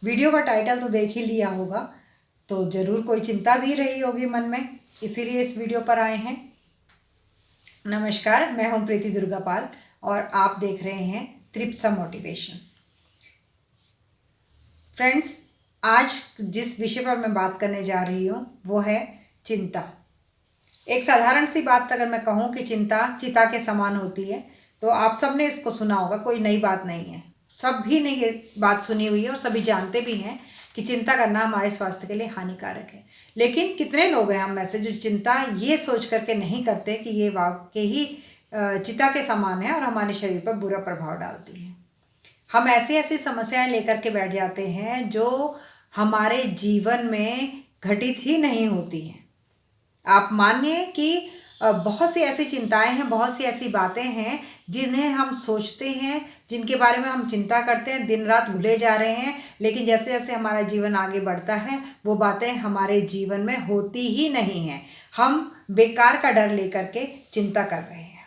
Video का title तो देख ही लिया होगा, तो ज़रूर कोई चिंता भी रही होगी मन में, इसीलिए इस वीडियो पर आए हैं। नमस्कार, मैं हूं प्रीति दुर्गापाल और आप देख रहे हैं त्रिप्सा मोटिवेशन। फ्रेंड्स, आज जिस विषय पर मैं बात करने जा रही हूं वो है चिंता। एक साधारण सी बात अगर मैं कहूं कि चिंता चिता के समान होती है, तो आप सब ने इसको सुना होगा, कोई नई बात नहीं है। सभी ने ये बात सुनी हुई है और सभी जानते भी हैं कि चिंता करना हमारे स्वास्थ्य के लिए हानिकारक है। लेकिन कितने लोग हैं हम में से जो चिंता ये सोच करके नहीं करते कि ये वाकई ही चिता के समान है और हमारे शरीर पर बुरा प्रभाव डालती है। हम ऐसी ऐसी समस्याएं लेकर के बैठ जाते हैं जो हमारे जीवन में घटित ही नहीं होती हैं। आप मानिए कि बहुत सी ऐसी चिंताएं हैं, बहुत सी ऐसी बातें हैं जिन्हें हम सोचते हैं, जिनके बारे में हम चिंता करते हैं, दिन रात भूले जा रहे हैं, लेकिन जैसे जैसे हमारा जीवन आगे बढ़ता है वो बातें हमारे जीवन में होती ही नहीं हैं। हम बेकार का डर लेकर के चिंता कर रहे हैं।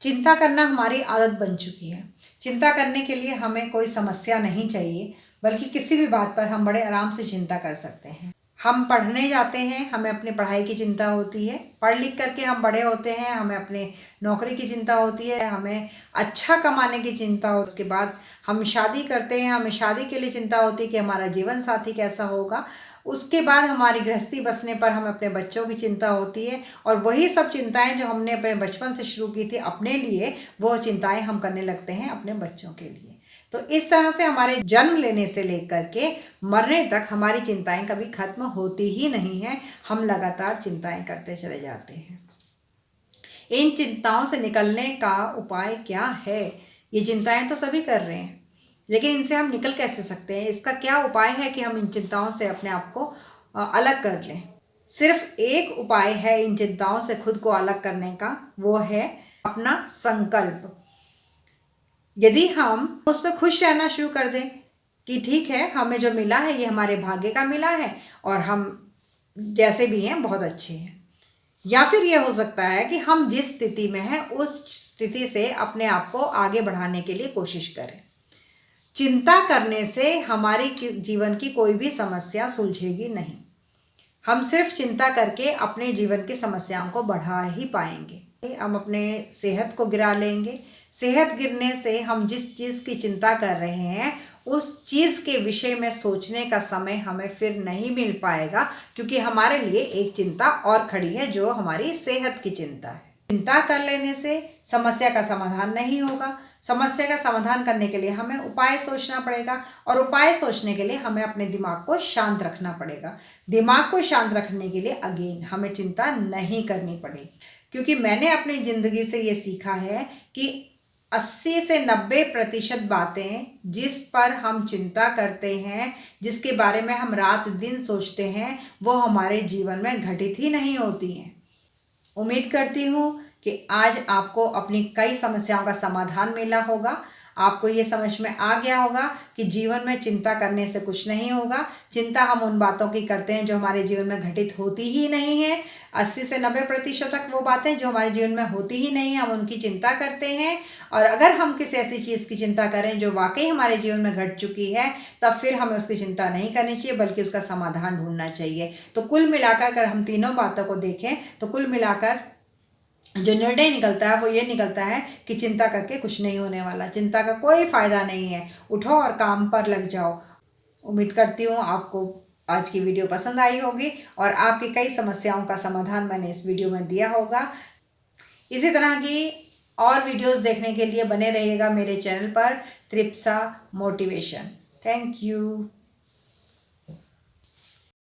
चिंता करना हमारी आदत बन चुकी है। चिंता करने के लिए हमें कोई समस्या नहीं चाहिए, बल्कि किसी भी बात पर हम बड़े आराम से चिंता कर सकते हैं। हम पढ़ने जाते हैं, हमें अपनी पढ़ाई की चिंता होती है, पढ़ लिख करके हम बड़े होते हैं, हमें अपने नौकरी की चिंता होती है, हमें अच्छा कमाने की चिंता हो। उसके बाद हम शादी करते हैं, हमें शादी के लिए चिंता होती है कि हमारा जीवन साथी कैसा होगा। उसके बाद हमारी गृहस्थी बसने पर हमें अपने बच्चों की चिंता होती है, और वही सब चिंताएं जो हमने अपने बचपन से शुरू की थी अपने लिए, वो चिंताएं हम करने लगते हैं अपने बच्चों के लिए। तो इस तरह से हमारे जन्म लेने से लेकर के मरने तक हमारी चिंताएं कभी खत्म होती ही नहीं हैं। हम लगातार चिंताएं करते चले जाते हैं। इन चिंताओं से निकलने का उपाय क्या है? ये चिंताएं तो सभी कर रहे हैं, लेकिन इनसे हम निकल कैसे सकते हैं? इसका क्या उपाय है कि हम इन चिंताओं से अपने आप को अलग कर लें? सिर्फ एक उपाय है इन चिंताओं से खुद को अलग करने का, वो है अपना संकल्प। यदि हम उसमें खुश रहना शुरू कर दें कि ठीक है, हमें जो मिला है ये हमारे भाग्य का मिला है और हम जैसे भी हैं बहुत अच्छे हैं, या फिर ये हो सकता है कि हम जिस स्थिति में हैं उस स्थिति से अपने आप को आगे बढ़ाने के लिए कोशिश करें। चिंता करने से हमारी जीवन की कोई भी समस्या सुलझेगी नहीं। हम सिर्फ चिंता करके अपने जीवन की समस्याओं को बढ़ा ही पाएंगे। हम अपने सेहत को गिरा लेंगे। सेहत गिरने से हम जिस चीज़ की चिंता कर रहे हैं उस चीज़ के विषय में सोचने का समय हमें फिर नहीं मिल पाएगा, क्योंकि हमारे लिए एक चिंता और खड़ी है जो हमारी सेहत की चिंता है। चिंता कर लेने से समस्या का समाधान नहीं होगा। समस्या का समाधान करने के लिए हमें उपाय सोचना पड़ेगा, और उपाय सोचने के लिए हमें अपने दिमाग को शांत रखना पड़ेगा। दिमाग को शांत रखने के लिए अगेन हमें चिंता नहीं करनी पड़ेगी, क्योंकि मैंने अपनी ज़िंदगी से ये सीखा है कि 80 से 90% बातें जिस पर हम चिंता करते हैं, जिसके बारे में हम रात दिन सोचते हैं, वो हमारे जीवन में घटित ही नहीं होती हैं। उम्मीद करती हूँ कि आज आपको अपनी कई समस्याओं का समाधान मिला होगा। आपको ये समझ में आ गया होगा कि जीवन में चिंता करने से कुछ नहीं होगा। चिंता हम उन बातों की करते हैं जो हमारे जीवन में घटित होती ही नहीं है। 80 से 90% तक वो बातें जो हमारे जीवन में होती ही नहीं है, हम उनकी चिंता करते हैं। और अगर हम किसी ऐसी चीज़ की चिंता करें जो वाकई हमारे जीवन में घट चुकी है, तब फिर हमें उसकी चिंता नहीं करनी चाहिए, बल्कि उसका समाधान ढूंढना चाहिए। तो कुल मिलाकर अगर हम तीनों बातों को देखें तो कुल मिलाकर जो निर्णय निकलता है वो ये निकलता है कि चिंता करके कुछ नहीं होने वाला, चिंता का कोई फ़ायदा नहीं है। उठो और काम पर लग जाओ। उम्मीद करती हूँ आपको आज की वीडियो पसंद आई होगी और आपकी कई समस्याओं का समाधान मैंने इस वीडियो में दिया होगा। इसी तरह की और वीडियोस देखने के लिए बने रहिएगा मेरे चैनल पर त्रिप्सा मोटिवेशन। Thank you.